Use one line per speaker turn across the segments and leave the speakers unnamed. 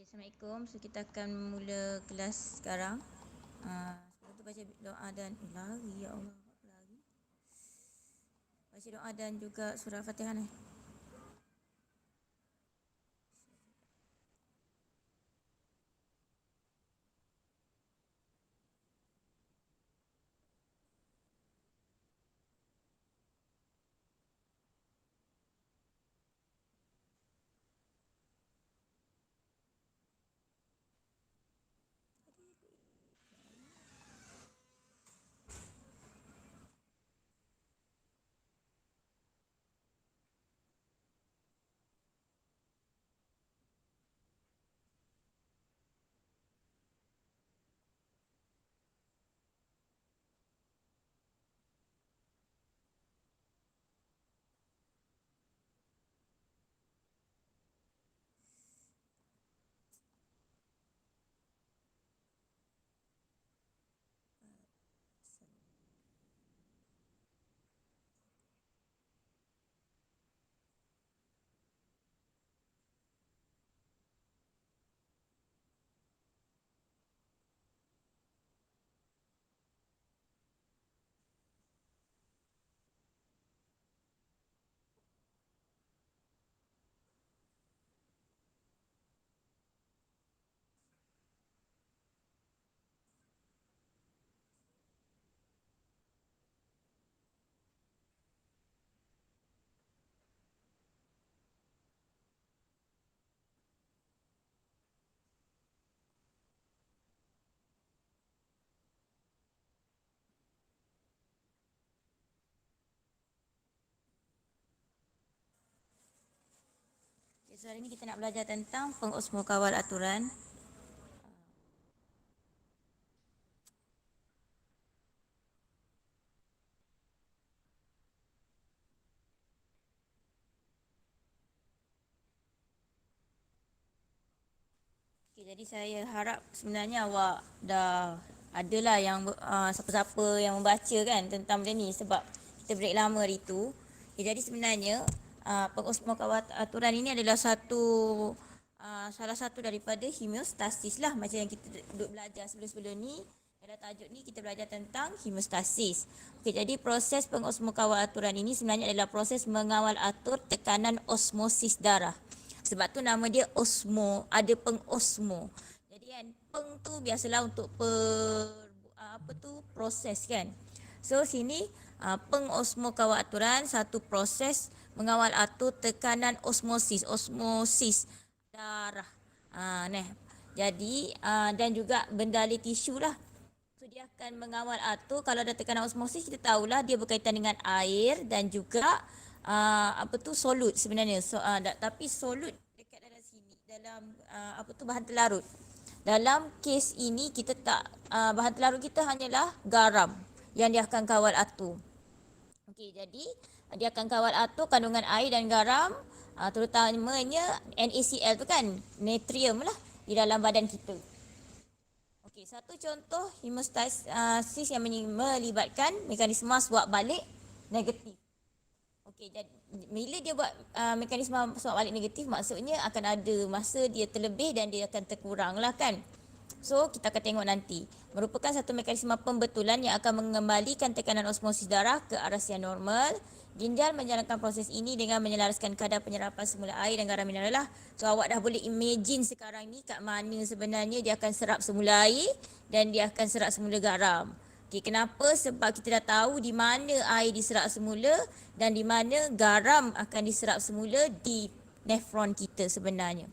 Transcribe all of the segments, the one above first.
Assalamualaikum. So kita akan mula kelas sekarang. Sebelum tu baca doa dan lari ya Allah, apa lari? Baca doa dan juga surah Fatihah ni. Okay, so hari ni kita nak belajar tentang pengosmo kawal aturan. Okay, jadi saya harap sebenarnya awak dah adalah yang siapa-siapa yang membaca kan tentang benda ni sebab kita break lama hari tu. Okay, jadi sebenarnya pengosmo kawal aturan ini adalah salah satu daripada homeostasis lah, macam yang kita duduk belajar sebelum-sebelum ni. Dalam tajuk ni kita belajar tentang homeostasis. Okey, jadi proses pengosmo kawal aturan ini sebenarnya adalah proses mengawal atur tekanan osmosis darah. Sebab tu nama dia osmo, ada pengosmo. Jadi kan peng tu biasalah untuk proses kan. So sini pengosmo kawal aturan satu proses mengawal atur tekanan osmosis darah. Jadi dan juga bendali tisu lah. So dia akan mengawal atur, kalau ada tekanan osmosis kita tahulah dia berkaitan dengan air dan juga solut sebenarnya. Tapi solut dekat dalam sini dalam bahan terlarut. Dalam kes ini kita tak bahan terlarut kita hanyalah garam yang dia akan kawal atur. Okey, jadi dia akan kawal atur kandungan air dan garam, terutamanya NaCl tu kan, natrium lah di dalam badan kita. Okey, satu contoh hemostasis yang melibatkan mekanisme suap balik negatif. Okey, jadi bila dia buat mekanisme suap balik negatif, maksudnya akan ada masa dia terlebih dan dia akan terkurang lah kan. So kita akan tengok nanti. Merupakan satu mekanisme pembetulan yang akan mengembalikan tekanan osmosis darah ke arah yang normal. Ginjal menjalankan proses ini dengan menyelaraskan kadar penyerapan semula air dan garam mineral lah. So awak dah boleh imagine sekarang ni kat mana sebenarnya dia akan serap semula air dan dia akan serap semula garam. Okay, kenapa? Sebab kita dah tahu di mana air diserap semula dan di mana garam akan diserap semula di nefron kita sebenarnya.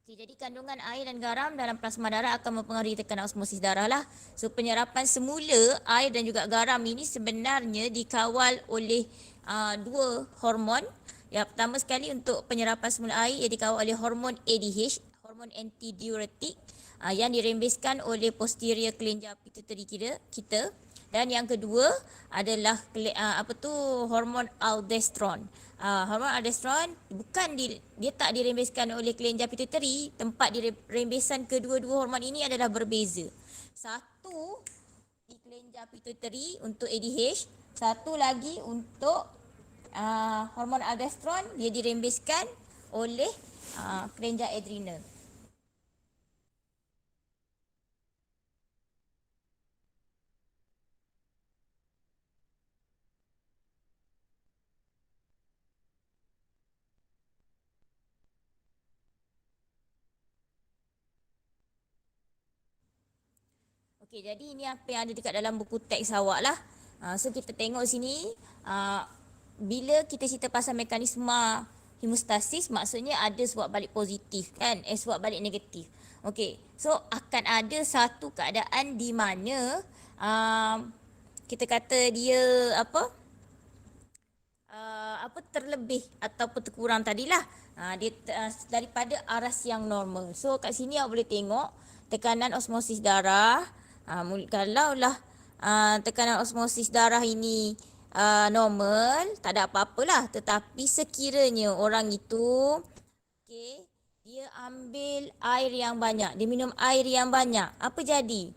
Okay, jadi kandungan air dan garam dalam plasma darah akan mempengaruhi tekanan osmosis darah lah. So penyerapan semula air dan juga garam ini sebenarnya dikawal oleh dua hormon. Yang pertama sekali untuk penyerapan semula air ia dikawal oleh hormon ADH, hormon antidiuretik yang dirembeskan oleh posterior kelenjar pituitary kita. Dan yang kedua adalah hormon aldosteron. Hormon aldosteron dia tak dirembeskan oleh kelenjar pituitary, tempat dirembesan kedua-dua hormon ini adalah berbeza. Satu di kelenjar pituitary untuk ADH, satu lagi untuk hormon aldosteron dia dirembeskan oleh kelenjar adrenal. Okey, jadi ini apa yang ada dekat dalam buku teks awak lah. So kita tengok sini, bila kita cerita pasal mekanisme hemostasis, maksudnya ada sebab balik positif kan, sebab balik negatif. Okey, so akan ada satu keadaan di mana kita kata dia terlebih ataupun terkurang tadilah. Dia daripada aras yang normal. So kat sini awak boleh tengok tekanan osmosis darah. Kalaulah tekanan osmosis darah ini normal, tak ada apa-apalah. Tetapi sekiranya orang itu dia ambil air yang banyak, dia minum air yang banyak, apa jadi?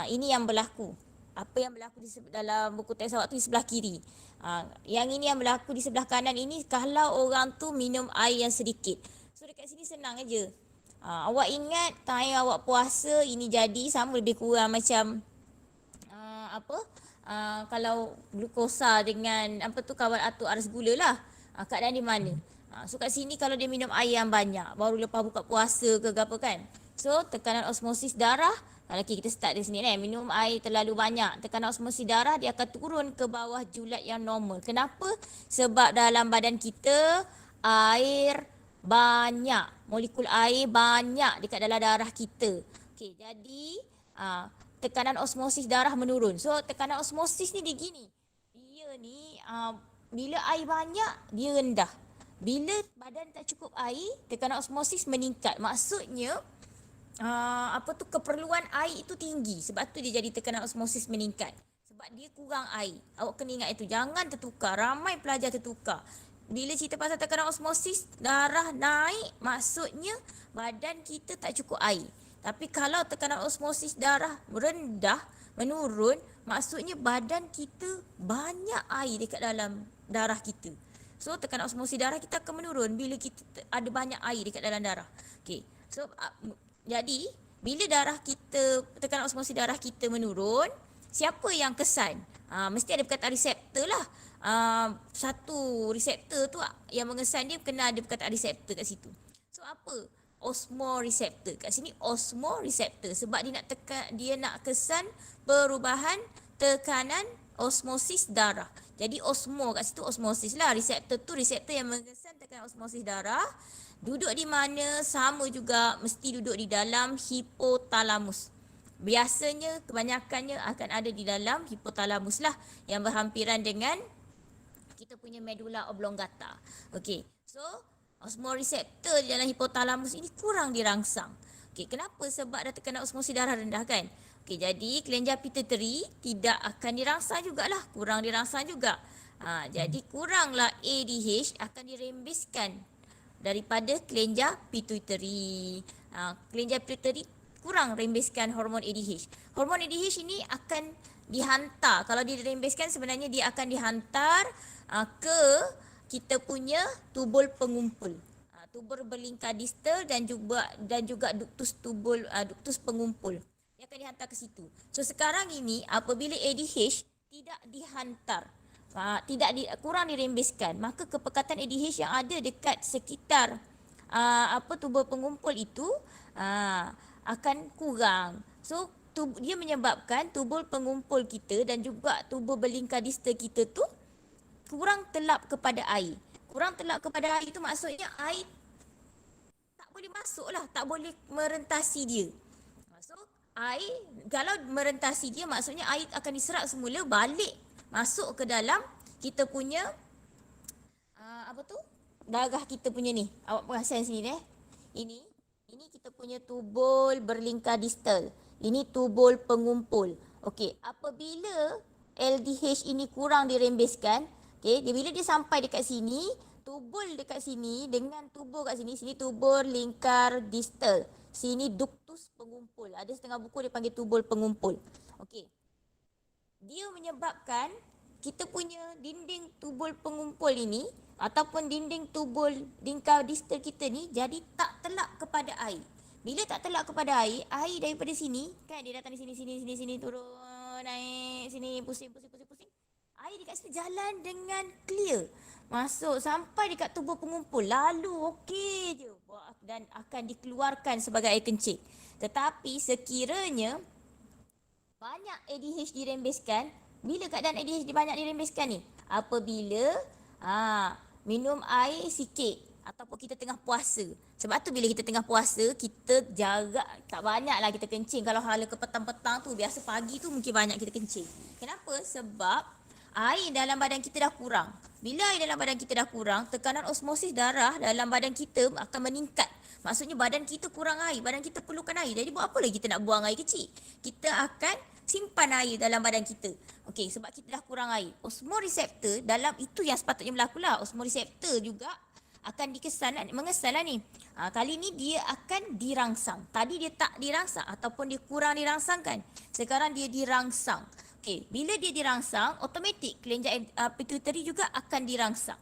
Ini yang berlaku. Apa yang berlaku dalam buku teks awak tu di sebelah kiri. Yang ini yang berlaku di sebelah kanan ini kalau orang tu minum air yang sedikit. So dekat sini senang aja. Awak ingat time awak puasa ini jadi sama lebih kurang macam kalau glukosa dengan kawal atur aras gula lah. Keadaan di mana? So kat sini kalau dia minum air yang banyak baru lepas buka puasa ke apa kan. So tekanan osmosis darah, okay, kita start dari sini minum air terlalu banyak, tekanan osmosis darah dia akan turun ke bawah julat yang normal. Kenapa? Sebab dalam badan kita air banyak, molekul air banyak dekat dalam darah kita. Okey, jadi tekanan osmosis darah menurun. So tekanan osmosis ni dia gini. Dia ni bila air banyak dia rendah. Bila badan tak cukup air, tekanan osmosis meningkat. Maksudnya keperluan air itu tinggi. Sebab tu dia jadi tekanan osmosis meningkat. Sebab dia kurang air. Awak kena ingat itu. Jangan tertukar. Ramai pelajar tertukar. Bila cerita pasal tekanan osmosis darah naik, maksudnya badan kita tak cukup air. Tapi kalau tekanan osmosis darah rendah, menurun, maksudnya badan kita banyak air dekat dalam darah kita. So tekanan osmosis darah kita akan menurun bila kita ada banyak air dekat dalam darah. Okay. So jadi bila tekanan osmosis darah kita menurun, siapa yang kesan? Mesti ada perkataan reseptor lah. Satu reseptor tu yang mengesan dia kena ada perkataan reseptor kat situ. So apa? Osmoreseptor. Kat sini osmoreseptor sebab dia nak kesan perubahan tekanan osmosis darah. Jadi osmo kat situ osmosis lah. Reseptor tu reseptor yang mengesan tekanan osmosis darah. Duduk di mana? Sama juga mesti duduk di dalam hipotalamus. Biasanya kebanyakannya akan ada di dalam hipotalamus lah yang berhampiran dengan kita punya medula oblongata. Okey. So osmoreseptor di dalam hipotalamus ini kurang dirangsang. Okey, kenapa? Sebab ada tekanan osmosis darah rendah kan. Okey, jadi kelenjar pituitary tidak akan dirangsang jugalah, kurang dirangsang juga. Jadi kuranglah ADH akan dirembeskan daripada kelenjar pituitary. Kelenjar pituitary kurang rembeskan hormon ADH. Hormon ADH ini akan dihantar, kalau dia dirembeskan sebenarnya dia akan dihantar ke kita punya tubul pengumpul. Tubul berlingkar distal dan juga ductus pengumpul. Dia akan dihantar ke situ. So sekarang ini apabila ADH tidak dihantar, kurang dirembeskan, maka kepekatan ADH yang ada dekat sekitar tubul pengumpul itu akan kurang. So dia menyebabkan tubul pengumpul kita dan juga tubul berlingkar distal kita tu kurang telap kepada air. Kurang telap kepada air itu maksudnya air tak boleh masuk lah, tak boleh merentasi dia. So air kalau merentasi dia maksudnya air akan diserap semula balik masuk ke dalam kita punya darah kita punya ni. Awak perasan sini Ini kita punya tubul berlingkar distal. Ini tubul pengumpul. Okey, apabila LDH ini kurang dirembeskan, bila dia sampai dekat sini, tubul dekat sini dengan tubul kat sini, sini tubul lingkar distal. Sini ductus pengumpul. Ada setengah buku dia panggil tubul pengumpul. Okey. Dia menyebabkan kita punya dinding tubul pengumpul ini ataupun dinding tubul lingkar distal kita ni jadi tak telap kepada air. Bila tak telap kepada air daripada sini, kan dia datang di sini turun, naik, sini pusing. Air dekat situ jalan dengan clear. Masuk sampai dekat tubuh pengumpul. Lalu okey je. Dan akan dikeluarkan sebagai air kencing. Tetapi sekiranya Banyak ADH dirembeskan. Bila keadaan ADH banyak dirembeskan ni? Apabila minum air sikit ataupun kita tengah puasa. Sebab tu bila kita tengah puasa, kita jarak tak banyak lah kita kencing. Kalau hala ke petang-petang tu, biasa pagi tu mungkin banyak kita kencing. Kenapa? Sebab air dalam badan kita dah kurang. Bila air dalam badan kita dah kurang, tekanan osmosis darah dalam badan kita akan meningkat. Maksudnya badan kita kurang air, badan kita perlukan air. Jadi buat apa lagi kita nak buang air kecil? Kita akan simpan air dalam badan kita. Okey, sebab kita dah kurang air. Osmoreseptor dalam itu yang sepatutnya berlaku lah. Osmoreseptor juga akan mengesan lah ni. Kali ni dia akan dirangsang. Tadi dia tak dirangsang ataupun dia kurang dirangsangkan. Sekarang dia dirangsang. Okey, bila dia dirangsang, automatik kelenjar pituitari juga akan dirangsang.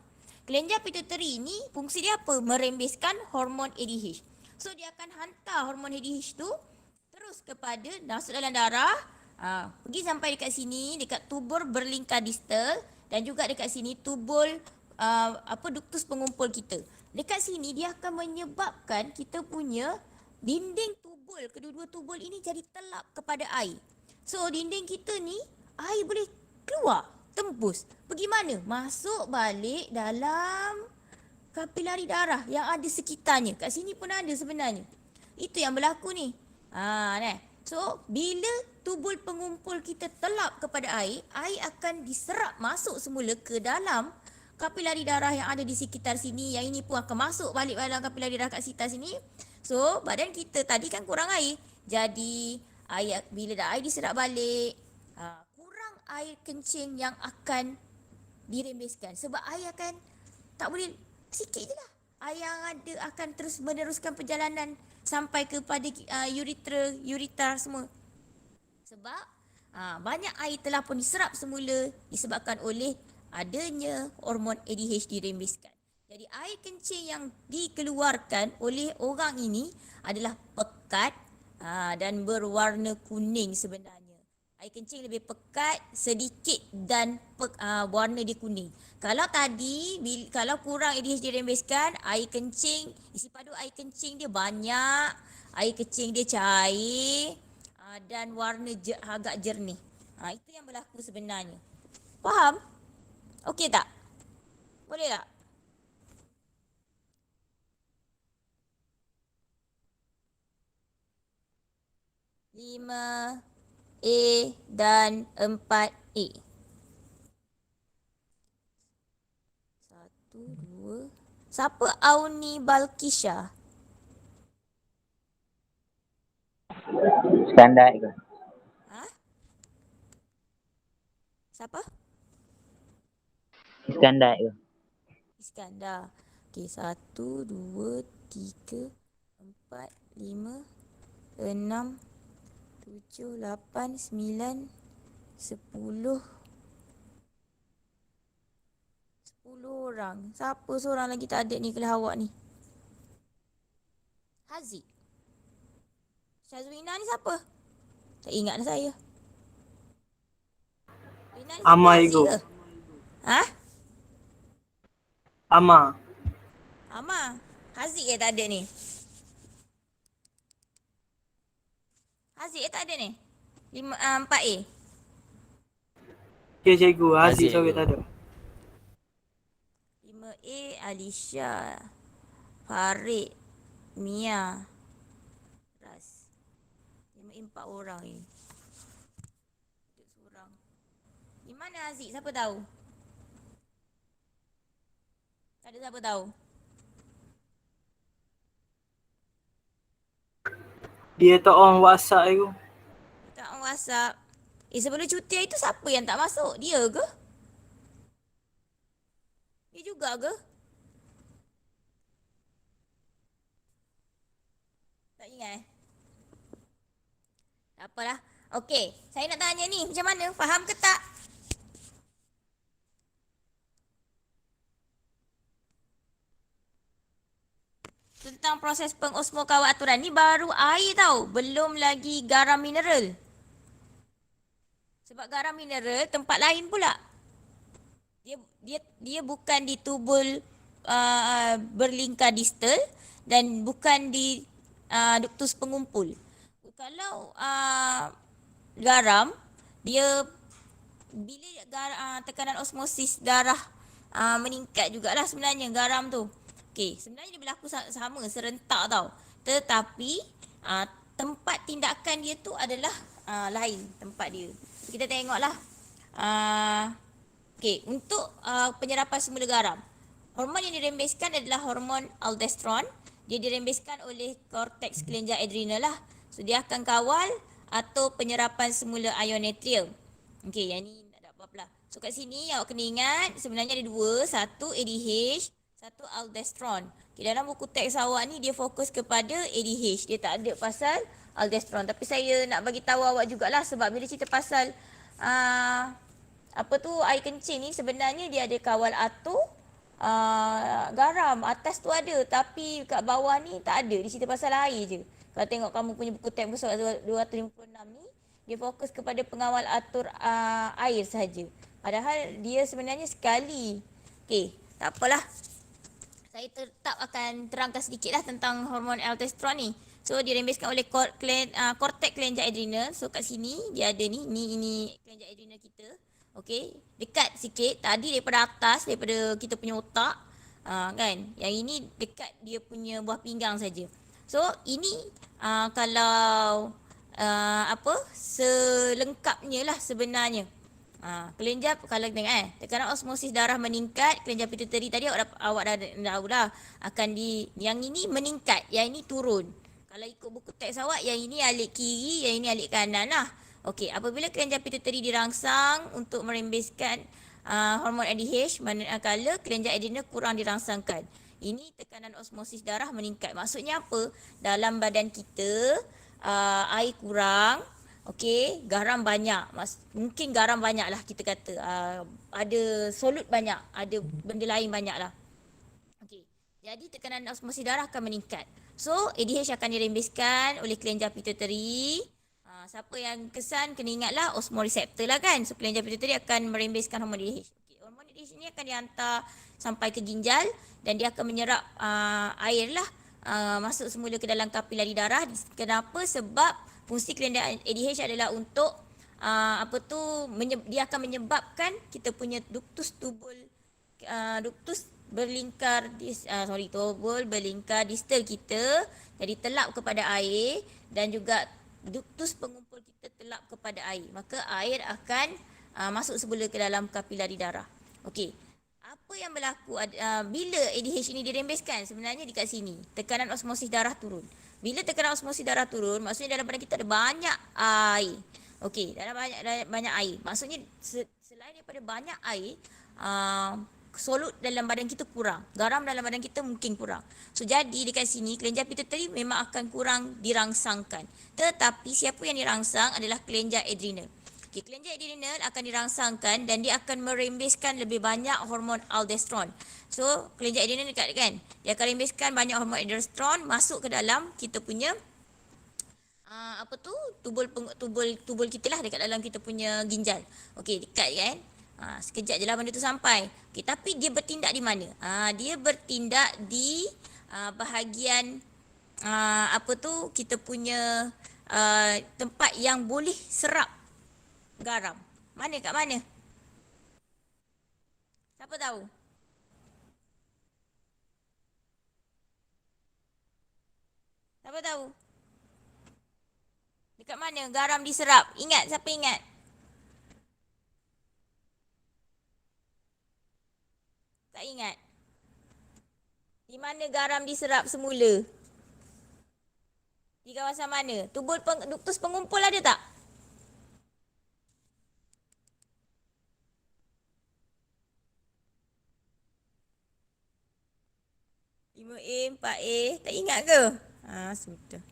Kelenjar pituitari ini fungsi dia apa? Merembeskan hormon ADH. So dia akan hantar hormon ADH tu terus kepada masuk dalam darah, pergi sampai dekat sini, dekat tubul berlingkar distal dan juga dekat sini tubul ductus pengumpul kita. Dekat sini dia akan menyebabkan kita punya dinding tubul, kedua-dua tubul ini jadi telap kepada air. So dinding kita ni air boleh keluar, tembus. Pergi mana? Masuk balik dalam kapilari darah yang ada sekitarnya. Kat sini pun ada sebenarnya. Itu yang berlaku ni. So bila tubul pengumpul kita telap kepada air, air akan diserap masuk semula ke dalam kapilari darah yang ada di sekitar sini. Yang ini pun akan masuk balik dalam kapilari darah kat sekitar sini. So badan kita tadi kan kurang air. Jadi air, bila dah air diserap balik, kurang air kencing yang akan dirembeskan. Sebab air akan tak boleh, sikit je lah. Air yang ada akan terus meneruskan perjalanan sampai kepada urethra semua. Sebab banyak air telah pun diserap semula disebabkan oleh adanya hormon ADH dirembeskan. Jadi air kencing yang dikeluarkan oleh orang ini adalah pekat dan berwarna kuning sebenarnya. Air kencing lebih pekat sedikit dan warna dia kuning. Kalau tadi, kalau kurang ADH dirembeskan, air kencing, isi padu air kencing dia banyak, air kencing dia cair dan warna agak jernih. Itu yang berlaku sebenarnya. Faham? Okey tak? Boleh tak? Lima A dan 4A. 1, 2. Siapa Auni Balkisha?
Standard ke?
Siapa?
Iskandar ke?
Iskandar. Okey, 1, 2, 3, 4, 5, 6, 7, 8, 9, 10. 10 orang. Siapa seorang lagi tak ada ni kelas awak ni? Haziq. Syazwina ni siapa? Tak ingat dah saya.
Ama Ego. Ama.
Haziq tak ada ni. Haziq tak ada ni. 4A.
Okay, cikgu.
Haziq,
Haziq sorry tak ada.
5A Alisha, Farid, Mia, Ras. 5A 4 orang ni. Duduk seorang. Di mana Haziq? Siapa tahu? Tak ada siapa tahu?
Dia tak on WhatsApp tu.
Tak on WhatsApp. Sebelum cuti hari tu siapa yang tak masuk? Dia ke? Dia juga ke? Tak ingat Tak apalah. Okey, saya nak tanya ni macam mana? Faham ke tak? Tentang proses pengosmokawat aturan ni baru air tau. Belum lagi garam mineral. Sebab garam mineral tempat lain pula. Dia bukan di tubul berlingkar distal dan bukan di ductus pengumpul. Kalau garam, dia bila tekanan osmosis darah meningkat jugalah sebenarnya garam tu. Okey, sebenarnya dia berlaku sama serentak tau. Tetapi tempat tindakan dia tu adalah lain tempat dia. Kita tengoklah. Okey, untuk penyerapan semula garam. Hormon yang dirembeskan adalah hormon aldosteron. Dia dirembeskan oleh korteks kelenjar adrenal lah. So dia akan kawal atau penyerapan semula ion natrium. Okey, yang ni tak ada apa-apa lah. So kat sini awak kena ingat sebenarnya ada dua. Satu ADH, satu aldosteron. Okay, dalam buku teks awak ni dia fokus kepada ADH. Dia tak ada pasal aldosteron. Tapi saya nak bagi tahu awak jugalah sebab bila cerita pasal apa tu air kencing ni sebenarnya dia ada kawal atur garam. Atas tu ada tapi kat bawah ni tak ada. Dia cerita pasal air je. Kalau tengok kamu punya buku teks besar 256 ni, dia fokus kepada pengawal atur air sahaja. Padahal dia sebenarnya sekali. Okey, tak apalah. Saya tetap akan terangkan sedikit lah tentang hormon aldosteron ni. So dirembeskan oleh korteks kelenjar adrenal. So kat sini dia ada ni, ini kelenjar adrenal kita. Okey, dekat sikit. Tadi daripada atas, daripada kita punya otak, kan. Yang ini dekat dia punya buah pinggang saja. So ini kalau selengkapnya lah sebenarnya. Kelenjar kalau tengok tekanan osmosis darah meningkat, kelenjar pituitari tadi awak dah tahu dah akan yang ini meningkat, yang ini turun. Kalau ikut buku teks awak, yang ini alik kiri, yang ini alik kanan lah. Okey, apabila kelenjar pituitari dirangsang untuk merembeskan hormon ADH, manakala kelenjar adrenal kurang dirangsangkan. Ini tekanan osmosis darah meningkat. Maksudnya apa? Dalam badan kita air kurang, okey, garam banyak. Mungkin garam banyak lah kita kata. Ada solut banyak, ada benda lain banyak lah. Okey, jadi tekanan osmosis darah akan meningkat. So, ADH akan dirembeskan oleh kelenjar pituitari. Siapa yang kesan kena ingatlah osmoreseptor lah kan. So, kelenjar pituitari akan merembeskan hormon ADH. Okay, hormon ADH ni akan dihantar sampai ke ginjal dan dia akan menyerap air lah. Masuk semula ke dalam kapilari darah. Kenapa? Sebab fungsi kelenjar ADH adalah untuk dia akan menyebabkan kita punya ductus tubul berlingkar distal kita jadi telap kepada air dan juga ductus pengumpul kita telap kepada air. Maka air akan masuk semula ke dalam kapilari darah. Okey. Apa yang berlaku bila ADH ini dirembeskan? Sebenarnya dekat sini. Tekanan osmosis darah turun. Bila tekanan osmosis darah turun, maksudnya dalam badan kita ada banyak air. Okey, dalam banyak air. Maksudnya selain daripada banyak air, solut dalam badan kita kurang. Garam dalam badan kita mungkin kurang. So jadi dekat sini kelenjar pituitari memang akan kurang dirangsangkan. Tetapi siapa yang dirangsang adalah kelenjar adrenal. Okay, kelenjar adrenal akan dirangsangkan dan dia akan merembeskan lebih banyak hormon aldosteron. So, kelenjar adrenal dekat kan? Dia akan rembeskan banyak hormon aldosteron masuk ke dalam kita punya tubul kita lah, dekat dalam kita punya ginjal. Okey, dekat kan? Sekejap je lah benda tu sampai. Okey, tapi dia bertindak di mana? Dia bertindak di bahagian kita punya tempat yang boleh serap garam. Mana kat mana? Siapa tahu? Siapa tahu? Dekat mana garam diserap? Ingat, siapa ingat? Tak ingat? Di mana garam diserap semula? Di kawasan mana? Ductus pengumpul ada tak? 5A, 4A, tak ingat ke? Sudah.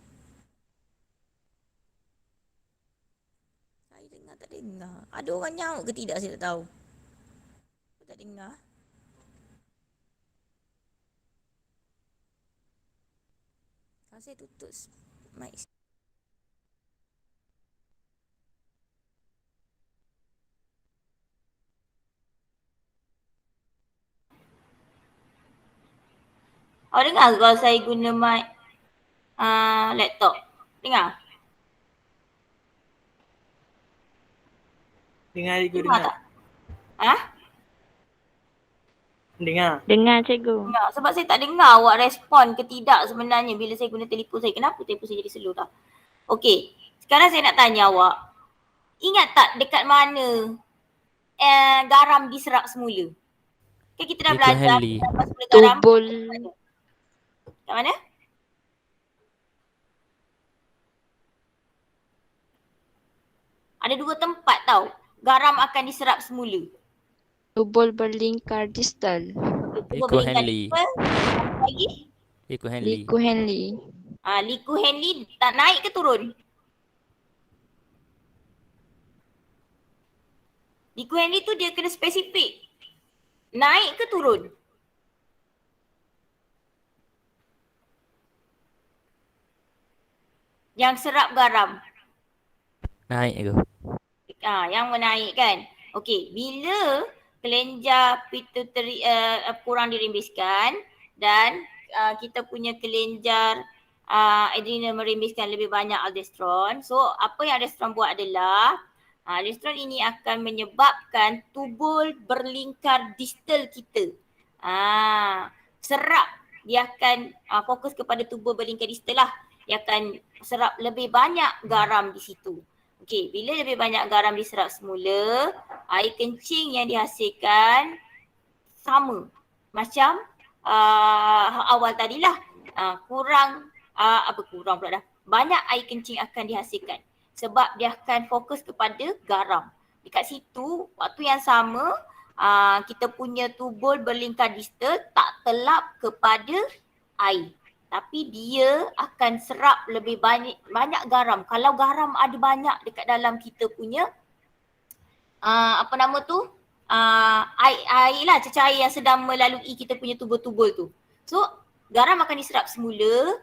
Saya dengar tak dengar. Ada orang nyaut ke tidak saya tak tahu. Saya tak dengar. Kalau saya tutup mic. Awak dengar ke kalau saya guna mic laptop? Dengar?
Dengar cikgu,
Dengar
dengar.
tak? Ha?
Dengar.
Dengar cikgu.
Dengar. Sebab saya tak dengar awak respon ke tidak sebenarnya bila saya guna telefon saya. Kenapa telefon saya jadi slow dah? Okey. Sekarang saya nak tanya awak. Ingat tak dekat mana garam diserap semula? Kan kita dah
Ikut
belajar
Henley.
dapat semula garam.
Tubul.
Kat mana? Ada dua tempat tau. Garam akan diserap semula.
Tubul berlingkar distal.
Cuba
Liku
berikan
Henley.
apa lagi?
Ikut Henley.
Liku Henley.
Liku Henley tak naik ke turun? Liku Henley tu dia kena spesifik. Naik ke turun? Yang serap garam.
Naik ke?
Yang menaikkan. Okey, bila kelenjar pituitary kurang dirembeskan dan kita punya kelenjar adrenal merembeskan lebih banyak aldosteron. So, apa yang aldosteron buat adalah aldosteron ini akan menyebabkan tubul berlingkar distal kita. Serap. Dia akan fokus kepada tubul berlingkar distal lah. Dia akan serap lebih banyak garam di situ. Okey, bila lebih banyak garam diserap semula, air kencing yang dihasilkan sama macam awal tadilah. Kurang pula dah. Banyak air kencing akan dihasilkan sebab dia akan fokus kepada garam. Dekat situ, waktu yang sama, kita punya tubul berlingkar distal tak telap kepada air. Tapi dia akan serap lebih banyak garam. Kalau garam ada banyak dekat dalam kita punya air lah, cecair yang sedang melalui kita punya tubul-tubul tu. So garam akan diserap semula,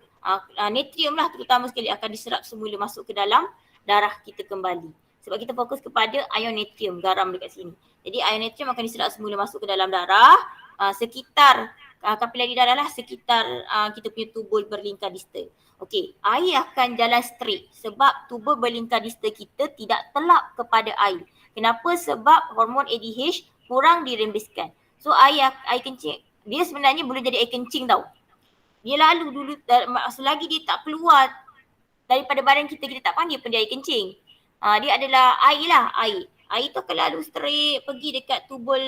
natrium lah terutama sekali akan diserap semula masuk ke dalam darah kita kembali. Sebab kita fokus kepada ion natrium, garam dekat sini. Jadi ion natrium akan diserap semula masuk ke dalam darah, sekitar kapilari darah lah, sekitar kita punya tubul berlingkar distal. Okey, air akan jalan straight sebab tubul berlingkar distal kita tidak telap kepada air. Kenapa? Sebab hormon ADH kurang dirembeskan. So air kencing, dia sebenarnya boleh jadi air kencing tau. Dia lalu dulu, selagi dia tak keluar daripada badan kita, kita tak panggil pun dia air kencing. Dia adalah air lah, air. Air tu akan lalu straight pergi dekat tubul,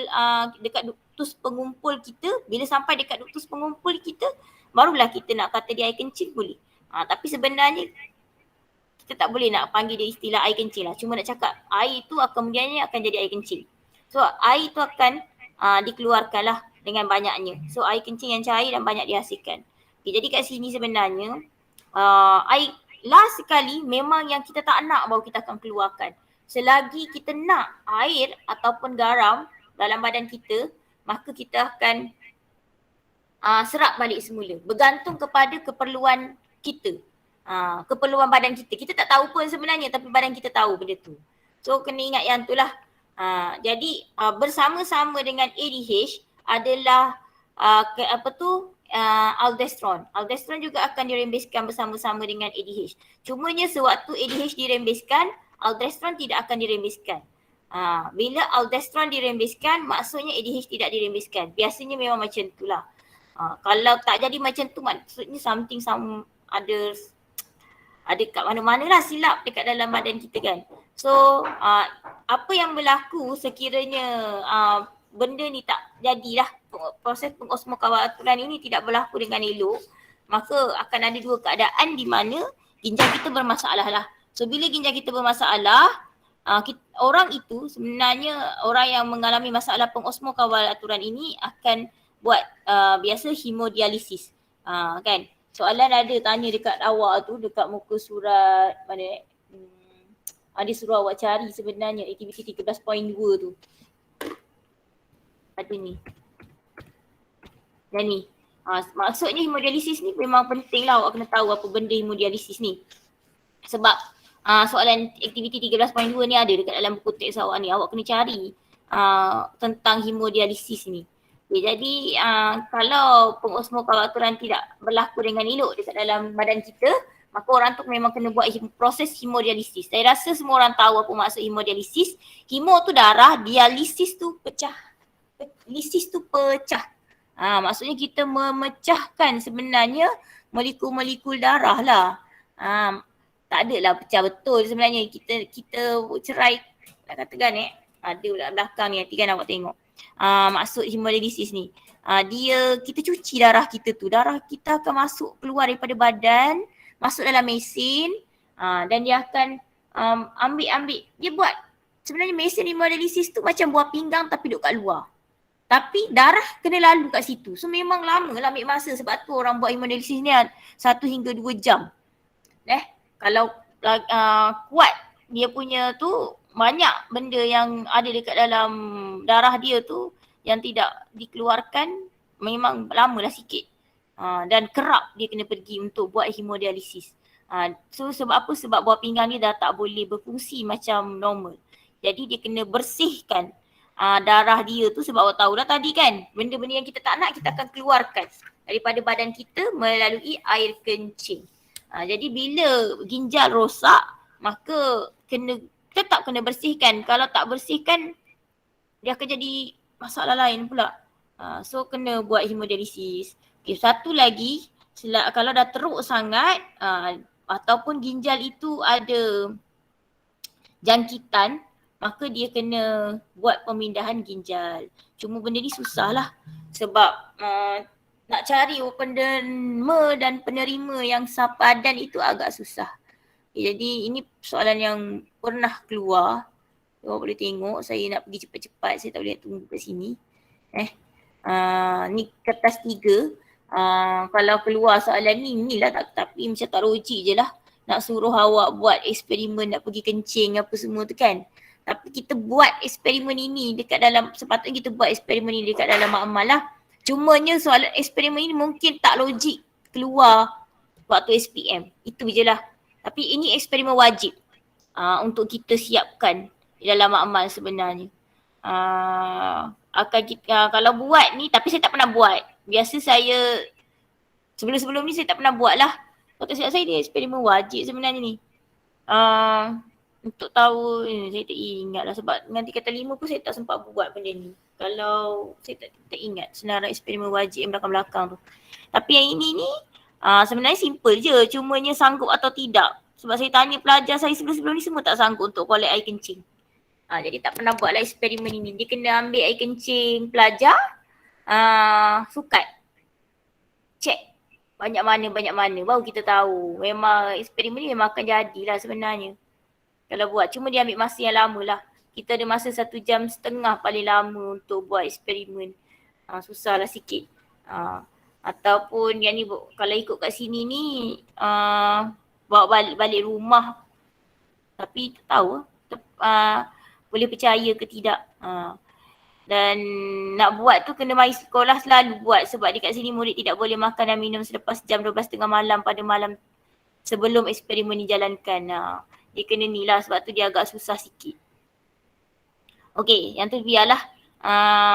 dekat ductus pengumpul kita. Bila sampai dekat ductus pengumpul kita, barulah kita nak kata dia air kencing boleh. Tapi sebenarnya kita tak boleh nak panggil dia istilah air kencing lah. Cuma nak cakap air tu kemudiannya akan jadi air kencing. So air tu akan dikeluarkan lah dengan banyaknya. So air kencing yang cair dan banyak dihasilkan. Okay, jadi kat sini sebenarnya air last sekali memang yang kita tak nak baru kita akan keluarkan. Selagi kita nak air ataupun garam dalam badan kita, maka kita akan serap balik semula. Bergantung kepada keperluan kita. Keperluan badan kita. Kita tak tahu pun sebenarnya tapi badan kita tahu benda tu. So kena ingat yang tu lah. Jadi bersama-sama dengan ADH adalah aldosteron. Aldosteron juga akan dirembeskan bersama-sama dengan ADH. Cumanya sewaktu ADH dirembeskan, aldosteron tidak akan dirembeskan. Bila aldosteron dirembeskan, maksudnya ADH tidak dirembeskan. Biasanya memang macam itulah. Kalau tak jadi macam tu, maksudnya something ada kat mana-mana lah silap dekat dalam badan kita kan. So apa yang berlaku sekiranya benda ni tak jadilah, proses pengosmokawaturan ini tidak berlaku dengan elok, maka akan ada dua keadaan di mana ginjal kita bermasalah lah. So bila ginjal kita bermasalah, orang itu sebenarnya orang yang mengalami masalah pengosmokawaturan ini akan buat biasa hemodialisis. Kan? Soalan ada tanya dekat awak tu, dekat muka surat mana ada suruh awak cari sebenarnya aktiviti 13.2 tu. Ada ni. Dan ni. Maksudnya hemodialisis ni memang penting lah awak kena tahu apa benda hemodialisis ni. Sebab soalan aktiviti 13.2 ni ada dekat dalam buku teks awak ni. Awak kena cari tentang hemodialisis ni. Okay, jadi kalau pengosmokawaturan tidak berlaku dengan elok dekat dalam badan kita, maka orang tu memang kena buat proses hemodialisis. Saya rasa semua orang tahu apa maksud hemodialisis. Hemo tu darah, dialisis tu pecah. Lisis tu pecah. Maksudnya kita memecahkan sebenarnya molekul-molekul darah lah. Tak adalah pecah betul sebenarnya. Kita cerai, nak katakan ada pula belakang ni nanti kan awak tengok. Maksud hemodialisis ni. Kita cuci darah kita tu. Darah kita akan masuk keluar daripada badan, masuk dalam mesin dan dia akan ambil. Dia buat, sebenarnya mesin hemodialisis tu macam buah pinggang tapi duduk kat luar. Tapi darah kena lalu kat situ. So memang lama lah ambil masa, sebab tu orang buat hemodialisis ni 1 hingga 2 jam. Kalau kuat dia punya tu, banyak benda yang ada dekat dalam darah dia tu yang tidak dikeluarkan, memang lama lah sikit. Dan kerap dia kena pergi untuk buat hemodialisis. So sebab apa? Sebab buah pinggang dia dah tak boleh berfungsi macam normal. Jadi dia kena bersihkan darah dia tu, sebab awak tahu dah tadi kan, benda-benda yang kita tak nak kita akan keluarkan daripada badan kita melalui air kencing. Jadi bila ginjal rosak, maka tetap kena bersihkan. Kalau tak bersihkan, dia akan jadi masalah lain pula. So kena buat hemodialisis. Okay, satu lagi, kalau dah teruk sangat ataupun ginjal itu ada jangkitan, maka dia kena buat pemindahan ginjal. Cuma benda ni susah lah sebab nak cari penerima dan penerima yang sepadan itu agak susah. Jadi ini soalan yang pernah keluar. Awak boleh tengok, saya nak pergi cepat-cepat, saya tak boleh tunggu kat sini. Ni kertas 3. Kalau keluar soalan ni lah, tapi macam tak logik je lah. Nak suruh awak buat eksperimen, nak pergi kencing apa semua tu kan. Tapi kita buat eksperimen ini dekat dalam, sepatutnya kita buat eksperimen ini dekat dalam makmal lah. Cumanya soalan eksperimen ini mungkin tak logik keluar waktu SPM. Itu je lah. Tapi ini eksperimen wajib untuk kita siapkan di dalam makmal sebenarnya. Kalau buat ni, tapi saya tak pernah buat. Biasa saya, sebelum ni saya tak pernah buat lah. Kalau tak silap saya, dia eksperimen wajib sebenarnya ni. Untuk tahu, saya tak ingat lah sebab dengan tingkatan 5 pun saya tak sempat buat benda ni. Kalau saya tak ingat senarai eksperimen wajib yang belakang-belakang tu. Tapi yang ini ni sebenarnya simple je, cumanya sanggup atau tidak. Sebab saya tanya pelajar saya sebelum-sebelum ni, semua tak sanggup untuk collect air kencing. Jadi tak pernah buat lah eksperimen ini. Dia kena ambil air kencing pelajar, sukat. Check banyak mana baru kita tahu. Memang eksperimen ni memang akan jadilah sebenarnya. Kalau buat, cuma dia ambil masa yang lama lah. Kita ada masa 1.5 jam paling lama untuk buat eksperimen. Susah lah sikit. Ataupun yang ni, kalau ikut kat sini ni, bawa balik rumah. Tapi tak tahu boleh percaya ke tidak. Dan nak buat tu kena mari sekolah selalu buat, sebab dekat sini murid tidak boleh makan dan minum selepas jam 12.30 malam pada malam sebelum eksperimen dijalankan. Dia kena ni lah, sebab tu dia agak susah sikit. Okey, yang tu biarlah.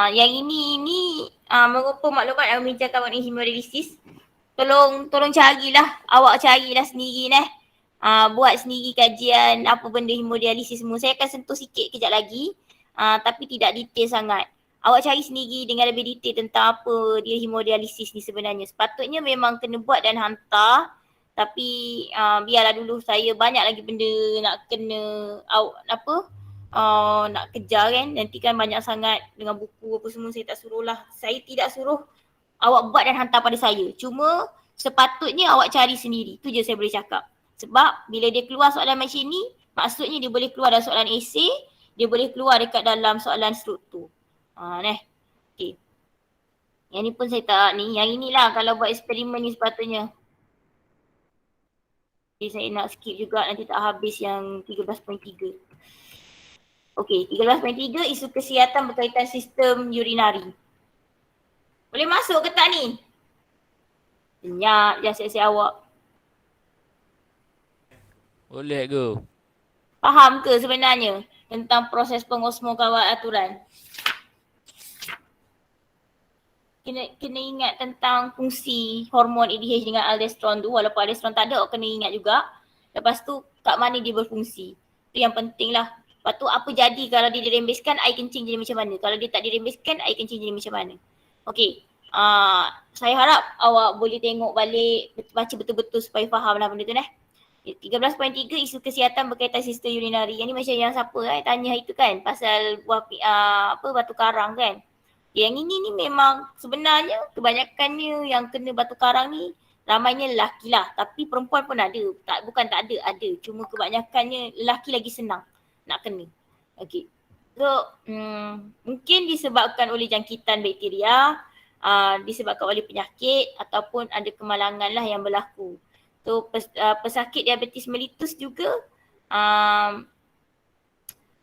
Yang ini merupa maklumat yang membincangkan mengenai hemodialisis. Tolong carilah, awak carilah sendiri buat sendiri kajian apa benda hemodialisis semua. Saya akan sentuh sikit kejap lagi, tapi tidak detail sangat. Awak cari sendiri dengan lebih detail tentang apa dia hemodialisis ni sebenarnya. Sepatutnya memang kena buat dan hantar. Tapi biarlah dulu, saya banyak lagi benda nak kena nak kejar kan. Nanti kan banyak sangat dengan buku apa semua, saya tak suruh lah. Saya tidak suruh awak buat dan hantar pada saya. Cuma sepatutnya awak cari sendiri. Itu je saya boleh cakap. Sebab bila dia keluar soalan macam ni, maksudnya dia boleh keluar dalam soalan esei, dia boleh keluar dekat dalam soalan struktur. Okay. Yang ni pun saya tak ni. Yang inilah kalau buat eksperimen ni sepatutnya. Jadi saya nak skip juga, nanti tak habis yang 13.3. Okey, 13.3 isu kesihatan berkaitan sistem urinari. Boleh masuk ke tak ni? Senyap je asyik-asyik awak.
Boleh go.
Faham ke sebenarnya tentang proses pengosmokawat aturan? kena ingat tentang fungsi hormon ADH dengan aldosteron tu, walaupun aldosteron tak ada, awak kena ingat juga. Lepas tu kat mana dia berfungsi. Tu yang penting lah. Lepas tu apa jadi kalau dia dirembeskan, air kencing jadi macam mana. Kalau dia tak dirembeskan, air kencing jadi macam mana. Okey. Saya harap awak boleh tengok balik, baca betul-betul supaya faham lah benda tu 13.3 isu kesihatan berkaitan sistem urinari. Yang ni macam yang siapa tanya itu kan pasal buah batu karang kan. Yang ini ni memang sebenarnya kebanyakannya yang kena batu karang ni ramainya lelaki lah. Tapi perempuan pun ada. Bukan tak ada, ada. Cuma kebanyakannya lelaki lagi senang nak kena. Okay. So mungkin disebabkan oleh jangkitan bakteria, disebabkan oleh penyakit ataupun ada kemalangan lah yang berlaku. So pesakit diabetes mellitus juga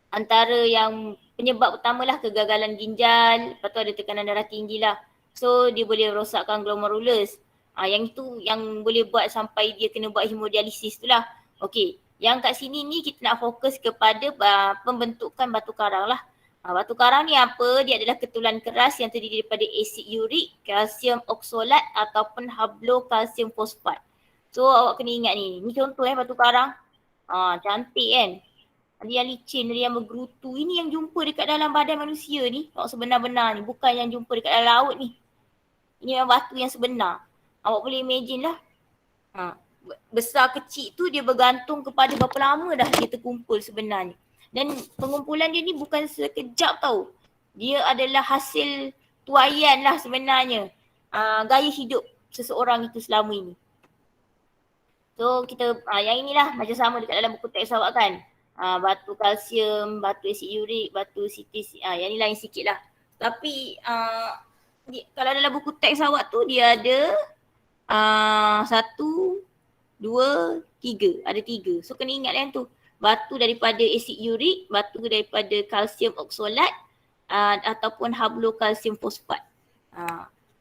antara yang penyebab utamalah kegagalan ginjal, lepas tu ada tekanan darah tinggi lah. So dia boleh rosakkan glomerulus. Yang itu yang boleh buat sampai dia kena buat hemodialisis tu lah. Okey, yang kat sini ni kita nak fokus kepada pembentukan batu karang lah. Batu karang ni apa? Dia adalah ketulan keras yang terdiri daripada asid urik, kalsium oksalat ataupun hablokalsium fosfat. So awak kena ingat ni contoh batu karang. Cantik kan? Ada yang licin, ada yang bergerutu. Ini yang jumpa dekat dalam badan manusia ni. Awak sebenar-benar ni. Bukan yang jumpa dekat dalam laut ni. Ini memang batu yang sebenar. Awak boleh imagine lah. Besar kecil tu dia bergantung kepada berapa lama dah dia terkumpul sebenarnya. Dan pengumpulan dia ni bukan sekejap tau. Dia adalah hasil tuaian lah sebenarnya. Gaya hidup seseorang itu selama ini. So kita yang inilah macam sama dekat dalam buku teks awak kan. Batu kalsium, batu asid urik, batu sitis, yang ni lain sikit lah. Tapi kalau dalam buku teks awak tu dia ada 1, 2, 3. Ada 3. So kena ingat kan tu. Batu daripada asid urik, batu daripada kalsium oksalat ataupun hablokalsium fosfat.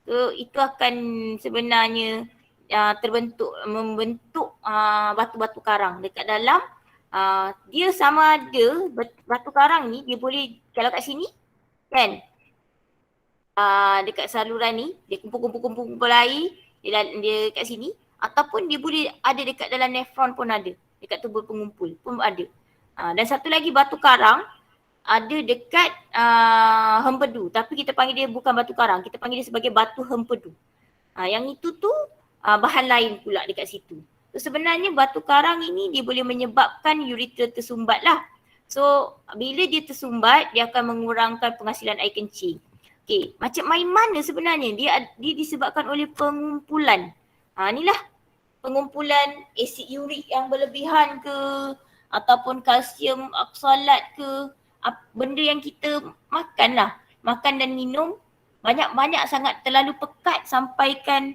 So itu akan sebenarnya membentuk batu-batu karang dekat dalam. Dia sama ada batu karang ni dia boleh kalau kat sini kan dekat saluran ni dia kumpul air dia kat sini ataupun dia boleh ada dekat dalam nefron pun ada, dekat tubuh pengumpul pun ada. Dan satu lagi batu karang ada dekat hempedu, tapi kita panggil dia bukan batu karang, kita panggil dia sebagai batu hempedu. Yang itu tu bahan lain pula dekat situ. So sebenarnya batu karang ini dia boleh menyebabkan urethra tersumbat lah. So bila dia tersumbat dia akan mengurangkan penghasilan air kencing. Okay, macam main mana sebenarnya? Dia disebabkan oleh pengumpulan. Inilah pengumpulan asid urik yang berlebihan ke ataupun kalsium oksalat ke, benda yang kita makan lah. Makan dan minum banyak-banyak sangat terlalu pekat sampaikan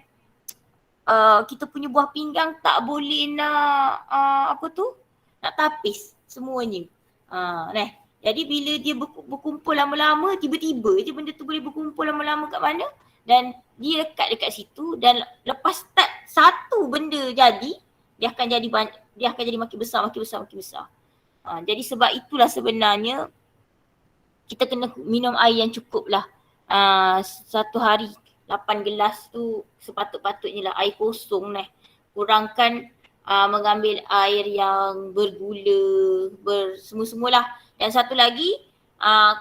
kita punya buah pinggang tak boleh nak nak tapis semuanya. Jadi bila dia berkumpul lama-lama, tiba-tiba je benda tu boleh berkumpul lama-lama kat mana dan dia lekat dekat situ, dan lepas start satu benda jadi, dia akan jadi makin besar. Jadi sebab itulah sebenarnya kita kena minum air yang cukup lah. Satu hari 8 gelas tu sepatut-patutnya lah air kosong kurangkan mengambil air yang bergula, semua-semualah. Dan satu lagi,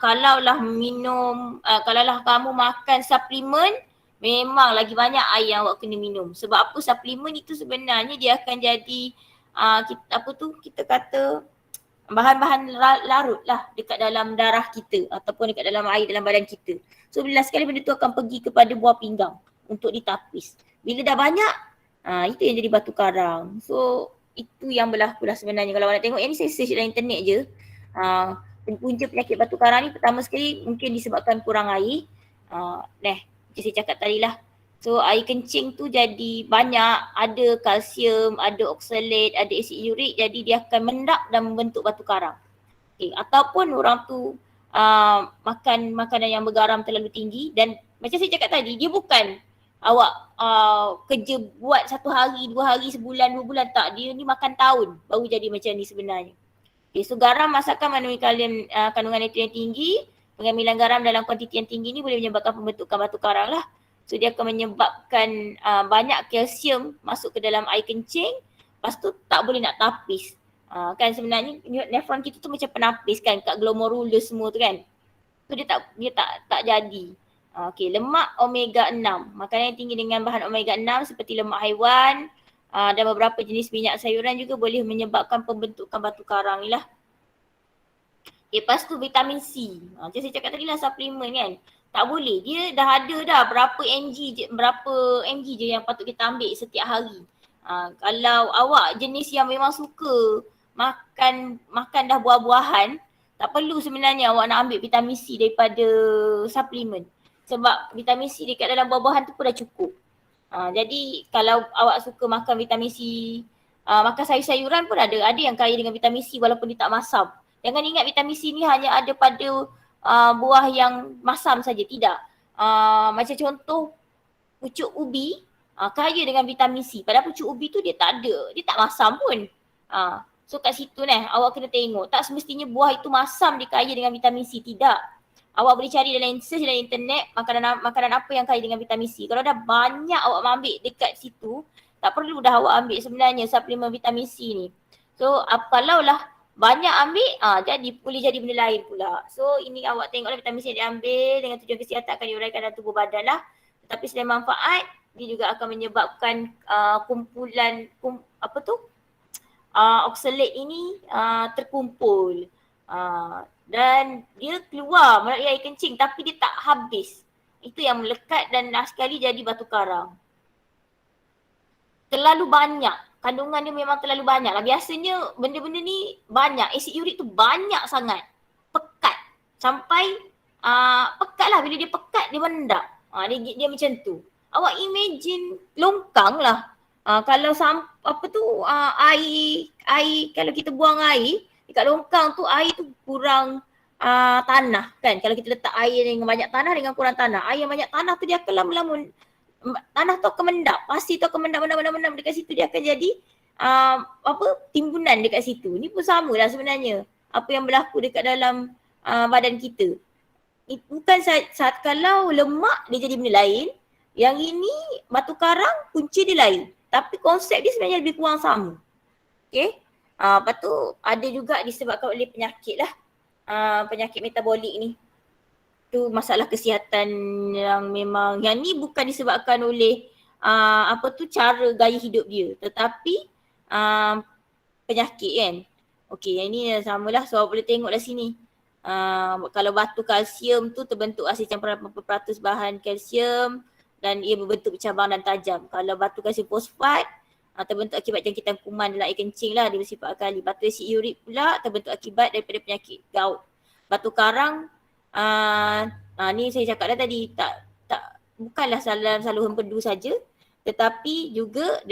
kalaulah kamu makan suplemen, memang lagi banyak air yang awak kena minum. Sebab apa? Suplemen itu sebenarnya dia akan jadi kita kata bahan-bahan larut lah dekat dalam darah kita ataupun dekat dalam air dalam badan kita. So bila sekali benda tu akan pergi kepada buah pinggang untuk ditapis. Bila dah banyak, itu yang jadi batu karang. So itu yang berlaku lah sebenarnya. Kalau awak nak tengok, yang ni saya search dalam internet je. Punca penyakit batu karang ni pertama sekali mungkin disebabkan kurang air. Macam saya cakap tadi lah. So air kencing tu jadi banyak, ada kalsium, ada oksalat, ada asid urik, jadi dia akan mendak dan membentuk batu karang. Okay. Ataupun orang tu makan makanan yang bergaram terlalu tinggi, dan macam saya cakap tadi, dia bukan awak kerja buat 1 hari, 2 hari, sebulan, 2 bulan, tak. Dia ni makan tahun baru jadi macam ni sebenarnya. Okay, so garam masakan mengandungi kandungan nutrien tinggi. Pengambilan garam dalam kuantiti yang tinggi ni boleh menyebabkan pembentukan batu karang lah. So dia akan menyebabkan banyak kalsium masuk ke dalam air kencing, lepas tu tak boleh nak tapis. Kan sebenarnya nefron kita tu macam penapis kan kat glomerulus semua tu kan. So dia tak jadi. Okey, lemak omega 6. Makanan yang tinggi dengan bahan omega 6 seperti lemak haiwan dan beberapa jenis minyak sayuran juga boleh menyebabkan pembentukan batu karang ni lah. Lepas tu vitamin C. Macam saya cakap tadi lah suplemen kan. Tak boleh. Dia dah ada dah berapa mg je yang patut kita ambil setiap hari. Kalau awak jenis yang memang suka makan dah buah-buahan, tak perlu sebenarnya awak nak ambil vitamin C daripada suplemen. Sebab vitamin C dekat dalam buah-buahan tu pun dah cukup. Jadi kalau awak suka makan vitamin C, makan sayur-sayuran pun ada yang kaya dengan vitamin C walaupun dia tak masam. Jangan ingat vitamin C ni hanya ada pada buah yang masam saja, tidak. Macam contoh pucuk ubi kaya dengan vitamin C. Padahal pucuk ubi tu dia tak masam pun. So kat situ awak kena tengok. Tak semestinya buah itu masam dia kaya dengan vitamin C, tidak. Awak boleh cari dalam search dalam internet makanan apa yang kaya dengan vitamin C. Kalau dah banyak awak ambil dekat situ, tak perlu dah awak ambil sebenarnya suplemen vitamin C ni. So kalau lah banyak ambil, jadi boleh jadi benda lain pula. So ini awak tengoklah vitamin C yang diambil dengan tujuan kesihatan akan diuraikan dalam tubuh badan lah. Tetapi selain manfaat, dia juga akan menyebabkan oksalat ini terkumpul. Dan dia keluar melalui air kencing tapi dia tak habis. Itu yang melekat dan sekali jadi batu karang. Terlalu banyak. Kandungan dia memang terlalu banyak lah. Biasanya benda-benda ni banyak. Asid urik tu banyak sangat. Pekat. Sampai pekat lah. Bila dia pekat dia mendak. Dia macam tu. Awak imagine longkang lah. Kalau air kalau kita buang air dekat longkang tu, air tu kurang tanah kan. Kalau kita letak air dengan banyak tanah dengan kurang tanah, air yang banyak tanah tu dia akan lama-lama tanah tu akan mendap, pasir tu akan mendap dekat situ, dia akan jadi timbunan dekat situ. Ni pun sama lah sebenarnya apa yang berlaku dekat dalam badan kita. Bukan saat kalau lemak dia jadi benda lain, yang ini batu karang punca dia lain. Tapi konsep dia sebenarnya lebih kurang sama. Okay. Lepas tu ada juga disebabkan oleh penyakit lah. Penyakit metabolik ni. Tu masalah kesihatan yang ni bukan disebabkan oleh cara gaya hidup dia. Tetapi penyakit kan. Okey, yang ni samalah. So awak boleh tengok dah sini. Kalau batu kalsium tu terbentuk hasil campuran berapa peratus bahan kalsium dan ia berbentuk bercabang dan tajam. Kalau batu kalsium fosfat terbentuk akibat jangkitan kuman dalam air kencing lah, dia bersifat alkali. Batu asid urik pula terbentuk akibat daripada penyakit gout. Batu karang ni saya cakap dah tadi, bukanlah dalam saluran empedu saja, tetapi juga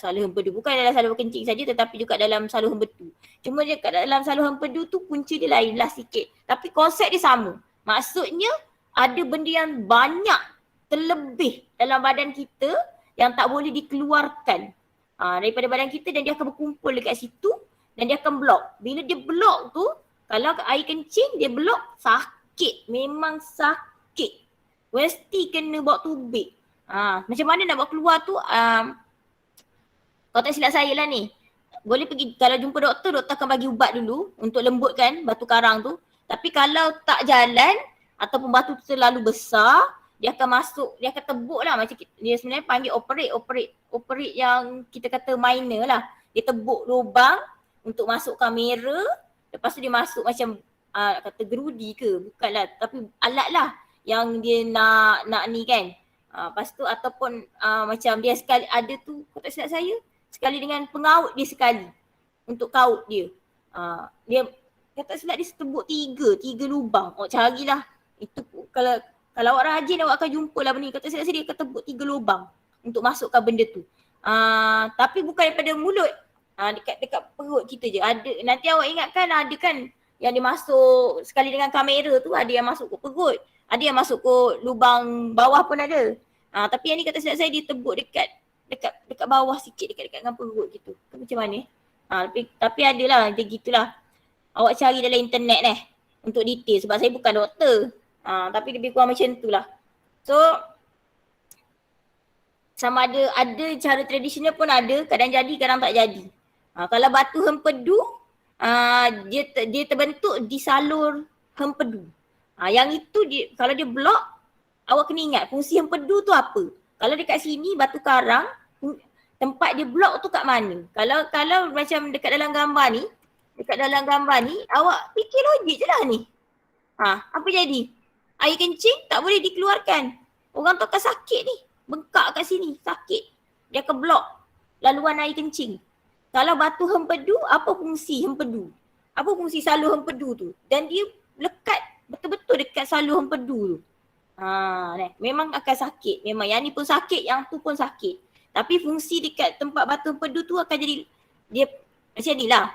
saluran empedu, bukan dalam saluran kencing saja tetapi juga dalam saluran empedu. Cuma dekat dalam saluran empedu tu punca dia lain lah sikit, tapi konsep dia sama. Maksudnya ada benda yang banyak terlebih dalam badan kita yang tak boleh dikeluarkan daripada badan kita, dan dia akan berkumpul dekat situ dan dia akan blok. Bila dia blok tu, kalau air kencing dia blok, sakit. Memang sakit. Mesti kena bawa tubik. Macam mana nak bawa keluar tu, kalau tak silap saya lah ni, boleh pergi, kalau jumpa doktor akan bagi ubat dulu untuk lembutkan batu karang tu. Tapi kalau tak jalan ataupun batu tu terlalu besar, dia akan masuk, dia akan tebuk lah, macam dia sebenarnya panggil operate yang kita kata minor lah. Dia tebuk lubang untuk masuk kamera, lepas tu dia masuk macam kata gerudi ke, bukanlah, tapi alat lah yang dia nak ni kan. Lepas tu ataupun macam dia sekali ada tu, kalau tak silap saya, sekali dengan pengaut dia sekali untuk kaut dia. Dia kata silap dia tebuk tiga lubang. Carilah. Itu kalau awak rajin awak akan jumpa lah benda ni. Kata silap saya dia akan tebuk 3 lubang untuk masukkan benda tu. Tapi bukan daripada mulut. Dekat perut kita je. Ada, nanti awak ingatkan ada kan yang dia masuk sekali dengan kamera tu, ada yang masuk ke perut. Ada yang masuk ke lubang bawah pun ada. Tapi yang ni kata silap saya dia tebuk dekat bawah sikit, dekat dengan perut gitu. Macam mana? Tapi adalah dia gitulah. Awak cari dalam internet untuk detail, sebab saya bukan doktor. Tapi lebih kurang macam tu lah. So sama ada cara tradisional pun ada, kadang jadi kadang tak jadi. Kalau batu hempedu dia terbentuk di salur hempedu. Yang itu kalau dia blok, awak kena ingat fungsi hempedu tu apa. Kalau dekat sini batu karang, tempat dia blok tu kat mana. Kalau macam dekat dalam gambar ni, awak fikir logik je lah ni. Apa jadi? Air kencing tak boleh dikeluarkan. Orang tu akan sakit ni. Bengkak kat sini, sakit. Dia akan blok laluan air kencing. Kalau batu hempedu, apa fungsi hempedu? Apa fungsi salur hempedu tu? Dan dia lekat betul-betul dekat salur hempedu tu. Memang akan sakit. Memang yang ni pun sakit, yang tu pun sakit. Tapi fungsi dekat tempat batu hempedu tu akan jadi, dia macam ni lah.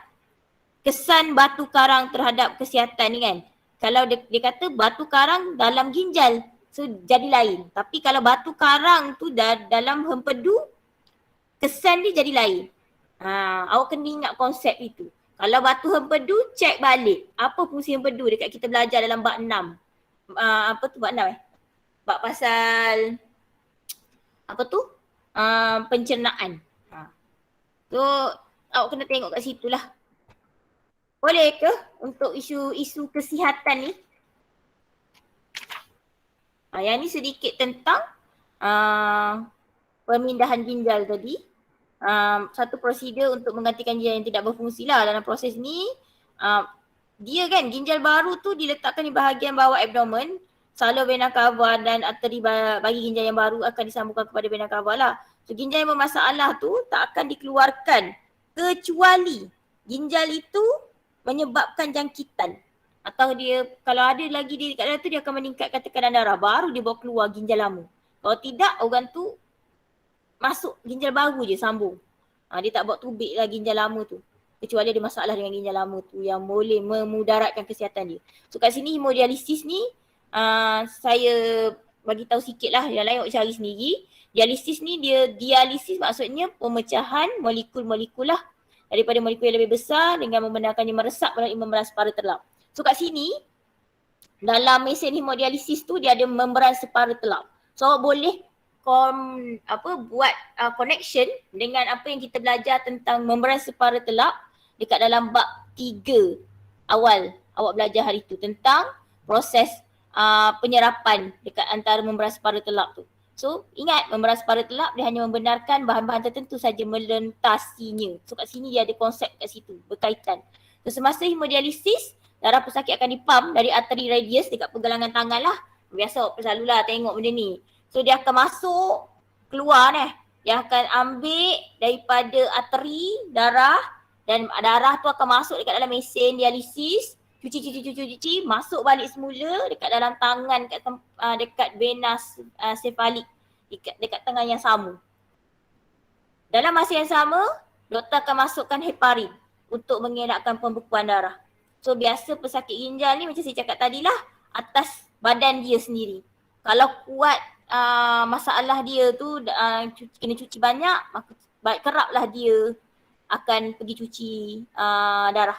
Kesan batu karang terhadap kesihatan ni kan. Kalau dia kata batu karang dalam ginjal, so jadi lain. Tapi kalau batu karang tu dalam hempedu, kesan dia jadi lain. Awak kena ingat konsep itu. Kalau batu hempedu, cek balik. Apa fungsi hempedu dekat kita belajar dalam bab 6. Apa tu bab 6 Bab pasal apa tu? Pencernaan. So awak kena tengok kat situ lah. Boleh ke untuk isu kesihatan ni? Yang ni sedikit tentang pemindahan ginjal tadi. Satu prosedur untuk menggantikan ginjal yang tidak berfungsi lah. Dalam proses ni, dia kan ginjal baru tu diletakkan di bahagian bawah abdomen. Salur vena cava dan arteri bagi ginjal yang baru akan disambungkan kepada vena cava lah. So ginjal yang bermasalah tu tak akan dikeluarkan kecuali ginjal itu menyebabkan jangkitan. Atau dia kalau ada lagi dia dekat dalam tu, dia akan meningkatkan tekanan darah. Baru dia bawa keluar ginjal lama. Kalau tidak, orang tu masuk ginjal baru je sambung. Dia tak bawa tubik lah ginjal lama tu. Kecuali ada masalah dengan ginjal lama tu yang boleh memudaratkan kesihatan dia. So kat sini hemodialisis ni saya bagi tahu sikit lah, yang lain awak cari sendiri. Dialisis ni dialisis maksudnya pemecahan molekul-molekul lah daripada molekul yang lebih besar dengan membenarkannya meresap melalui membran separa telap. So kat sini dalam mesin hemodialisis tu dia ada membran separa telap. So awak boleh buat connection dengan apa yang kita belajar tentang membran separa telap dekat dalam bab 3 awal awak belajar hari tu tentang proses penyerapan dekat antara membran separa telap tu. So ingat membran separa telap dia hanya membenarkan bahan-bahan tertentu saja melintasinya. So kat sini dia ada konsep kat situ berkaitan. So semasa hemodialisis darah pesakit akan dipam dari arteri radius dekat pergelangan tangan lah. Biasa awak selalulah tengok benda ni. So dia akan masuk keluar ni. Dia akan ambil daripada arteri darah dan darah tu akan masuk dekat dalam mesin dialisis. Cuci, masuk balik semula dekat dalam tangan dekat vena sefalik dekat tangan yang sama. Dalam masa yang sama, doktor akan masukkan heparin untuk mengelakkan pembekuan darah. So biasa pesakit ginjal ni macam saya cakap tadi lah, atas badan dia sendiri. Kalau kuat masalah dia tu kena cuci banyak, maka keraplah dia akan pergi cuci darah.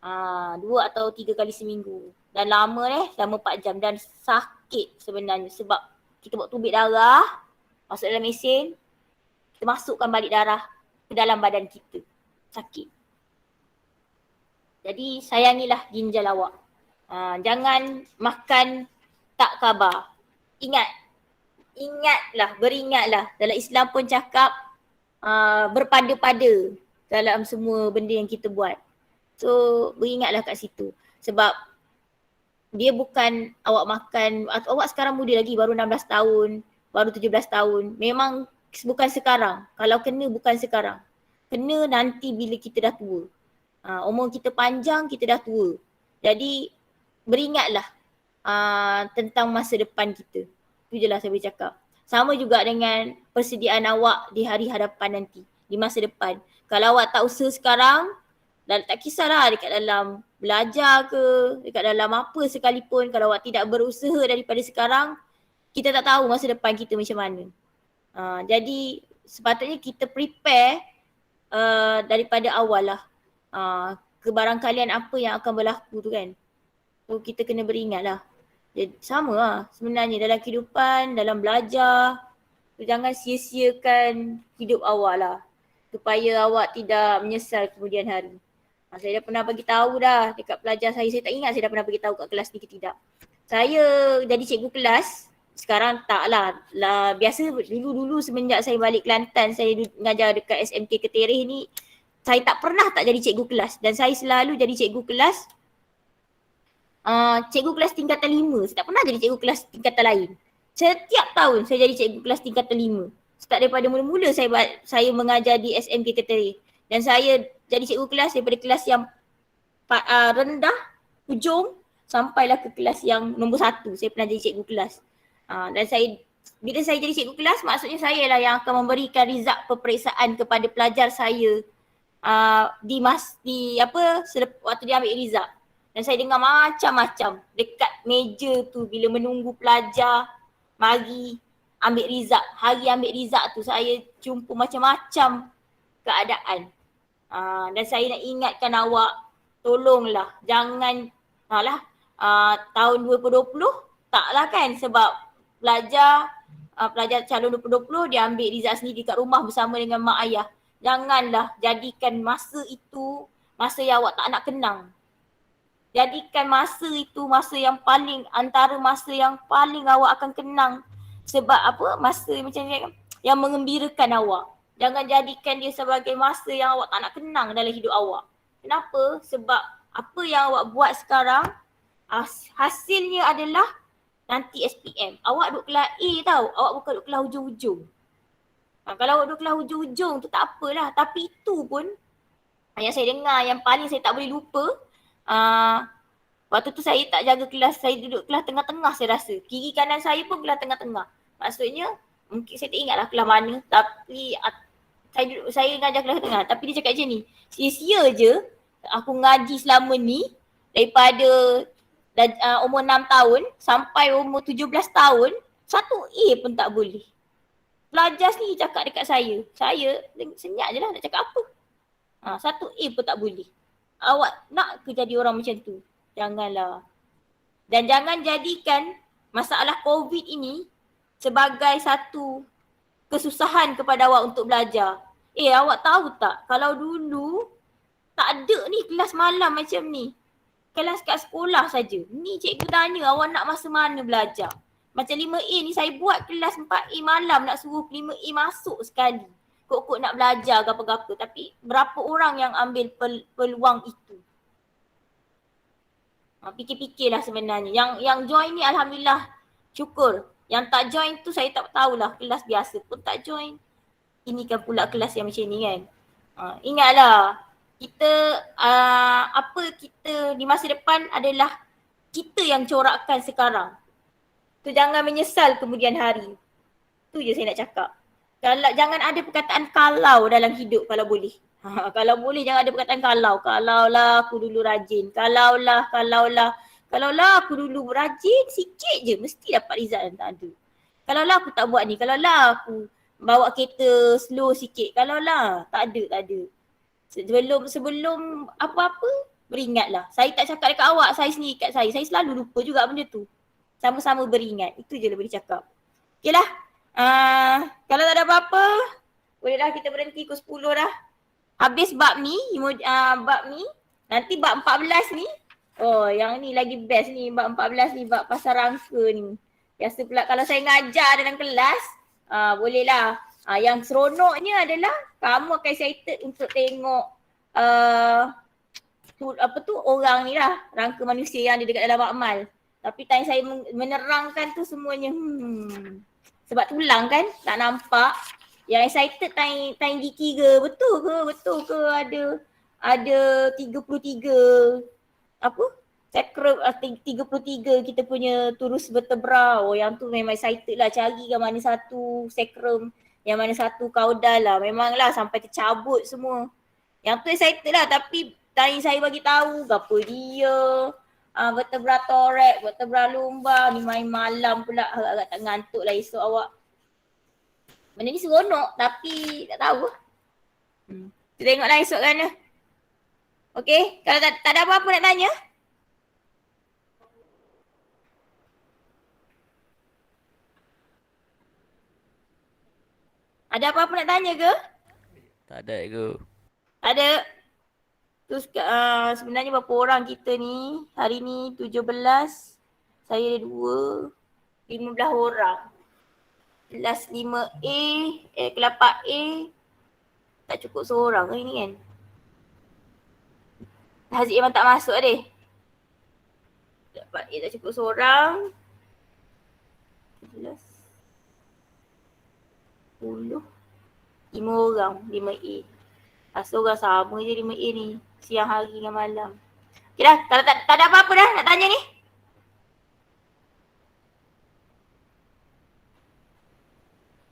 2 atau 3 kali seminggu. Dan lama selama 4 jam dan sakit sebenarnya sebab kita buat tubik darah, masuk dalam mesin, kita masukkan balik darah ke dalam badan kita. Sakit. Jadi sayangilah ginjal awak. Jangan makan tak khabar. Beringatlah. Dalam Islam pun cakap berpada-pada dalam semua benda yang kita buat. So beringatlah kat situ. Sebab dia bukan awak makan, awak sekarang muda lagi, baru 16 tahun, baru 17 tahun. Memang bukan sekarang. Kalau kena bukan sekarang. Kena nanti bila kita dah tua. Umur kita panjang, kita dah tua. Jadi beringatlah tentang masa depan kita. Itu je lah saya boleh cakap. Sama juga dengan persediaan awak di hari hadapan nanti, di masa depan. Kalau awak tak usaha sekarang, dan tak kisahlah dekat dalam belajar ke, dekat dalam apa sekalipun, kalau awak tidak berusaha daripada sekarang, kita tak tahu masa depan kita macam mana. Jadi sepatutnya kita prepare daripada awal lah. Kebarangkalian apa yang akan berlaku tu kan. So kita kena beringat lah. Jadi, sama lah sebenarnya dalam kehidupan, dalam belajar, So, jangan sia-siakan hidup awak lah supaya awak tidak menyesal kemudian hari. Saya dah pernah bagi tahu dah dekat pelajar saya tak ingat saya dah pernah bagi tahu kat kelas ni ke tidak. Saya jadi cikgu kelas, sekarang tak lah. Biasa dulu-dulu semenjak saya balik Kelantan, saya mengajar dekat SMK Ketereh ni, saya tak pernah tak jadi cikgu kelas dan saya selalu jadi cikgu kelas cikgu kelas tingkatan 5. Saya tak pernah jadi cikgu kelas tingkatan lain. Setiap tahun saya jadi cikgu kelas tingkatan 5. Start daripada mula-mula saya mengajar di SMK Ketereh. Dan saya jadi cikgu kelas daripada kelas yang rendah, hujung, sampailah ke kelas yang nombor 1. Saya pernah jadi cikgu kelas. Dan bila saya jadi cikgu kelas, maksudnya saya lah yang akan memberikan result peperiksaan kepada pelajar saya waktu dia ambil result. Dan saya dengar macam-macam dekat meja tu bila menunggu pelajar mari ambil result. Hari ambil result tu saya jumpa macam-macam keadaan. Dan saya nak ingatkan awak, tolonglah jangan tahun 2020 taklah kan, sebab pelajar calon 2020 dia ambil result sendiri kat rumah bersama dengan mak ayah. Janganlah jadikan masa itu masa yang awak tak nak kenang. Jadikan masa itu masa yang paling, antara masa yang paling awak akan kenang. Sebab apa? Masa macam ni yang mengembirakan awak. Jangan jadikan dia sebagai masa yang awak tak nak kenang dalam hidup awak. Kenapa? Sebab apa yang awak buat sekarang, hasilnya adalah nanti SPM. Awak duduk kelas A tau, awak bukan duduk kelas hujung-hujung. Kalau awak duduk kelas hujung-hujung tu tak apalah. Tapi itu pun yang saya dengar, yang paling saya tak boleh lupa, waktu tu saya tak jaga kelas, saya duduk kelas tengah-tengah saya rasa. Kiri kanan saya pun kelas tengah-tengah. Maksudnya mungkin saya tak ingatlah kelas mana, tapi saya ngajar kelas tengah. Tapi dia cakap macam ni, sia-sia je aku ngaji selama ni daripada umur 6 tahun sampai umur 17 tahun, 1A pun tak boleh. Pelajar sendiri cakap dekat saya senyap je lah nak cakap apa. 1A pun tak boleh. Awak nak ke jadi orang macam tu? Janganlah. Dan jangan jadikan masalah COVID ini sebagai satu kesusahan kepada awak untuk belajar. Awak tahu tak, kalau dulu tak ada ni kelas malam macam ni. Kelas kat sekolah saja. Ni cikgu tanya awak nak masa mana belajar. Macam 5A ni saya buat kelas 4A malam nak suruh 5A masuk sekali. Kok-kok nak belajar ke apa-apa. Tapi berapa orang yang ambil peluang itu? Fikir-fikirlah sebenarnya. Yang join ni alhamdulillah syukur. Yang tak join tu saya tak tahulah, kelas biasa pun tak join. Ini kan pula kelas yang macam ni kan. Ingatlah, kita kita di masa depan adalah kita yang corakkan sekarang. Tu jangan menyesal kemudian hari. Tu je saya nak cakap. Jangan ada perkataan kalau dalam hidup kalau boleh. Kalau boleh jangan ada perkataan kalau. Kalaulah aku dulu rajin. Kalaulah aku dulu rajin sikit je mesti dapat result yang tak ada. Kalaulah aku tak buat ni. Kalaulah aku bawa kereta slow sikit. Kalaulah tak ada. Sebelum apa-apa beringatlah. Saya tak cakap dekat awak, saya sendiri kat saya. Saya selalu lupa juga benda tu. Sama-sama beringat. Itu je lah boleh cakap. Okay lah. Kalau tak ada apa-apa, boleh dah kita berhenti pukul 10 dah. Habis bab ni, nanti bab 14 ni, yang ni lagi best ni, bab 14 ni, bab pasal rangka ni. Biasa pula kalau saya ngajar dalam kelas, bolehlah. Yang seronoknya adalah kamu akan excited untuk tengok orang ni lah, rangka manusia yang ada dekat dalam makmal. Tapi time saya menerangkan tu semuanya sebab tulang kan tak nampak. Yang excited time gigi ke, betul ke ada 33 sacrum 33 kita punya turus vertebra. Yang tu memang excited lah, cari kan mana satu sacrum, yang mana satu caudal lah. Memanglah sampai tercabut semua. Yang tu excited lah, tapi time saya bagi tahu apa dia, vertebra thorax, vertebra lumbar, ni main malam pula, agak-agak tak ngantuk lah esok awak. Benda ni seronok tapi tak tahu. Kita tengoklah esok kan. Okay, kalau tak ada apa-apa nak tanya. Ada apa-apa nak tanya ke?
Tak ada cikgu.
Ada. Terus sebenarnya berapa orang kita ni? Hari ni 17. Saya ada 2. 15 orang. Kelas 5A, kelas 4A. Tak cukup seorang hari ni kan? Haziq memang tak masuk deh. Kelas 4A tak cukup seorang. 11. 10. 5 orang 5A. Rasa orang sama je 5A ni. Siang hari dengan malam. Okay dah, tak ada apa-apa dah nak tanya ni.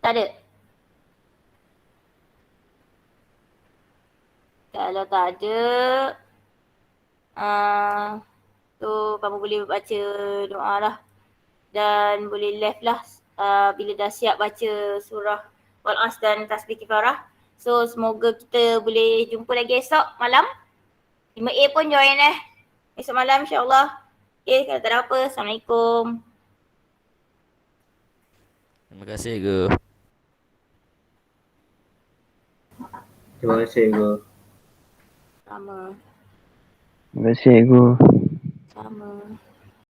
Tak ada. Kalau tak ada, tu kamu boleh baca doa lah. Dan boleh live lah bila dah siap baca surah Wal-As dan Tasbih Kifarah. So semoga kita boleh jumpa lagi esok malam. 5A pun join esok malam insyaAllah. Okay, kalau tak ada apa, Assalamualaikum.
Terima kasih cikgu.
Terima kasih cikgu.
Sama.
Terima kasih, cikgu.
Sama.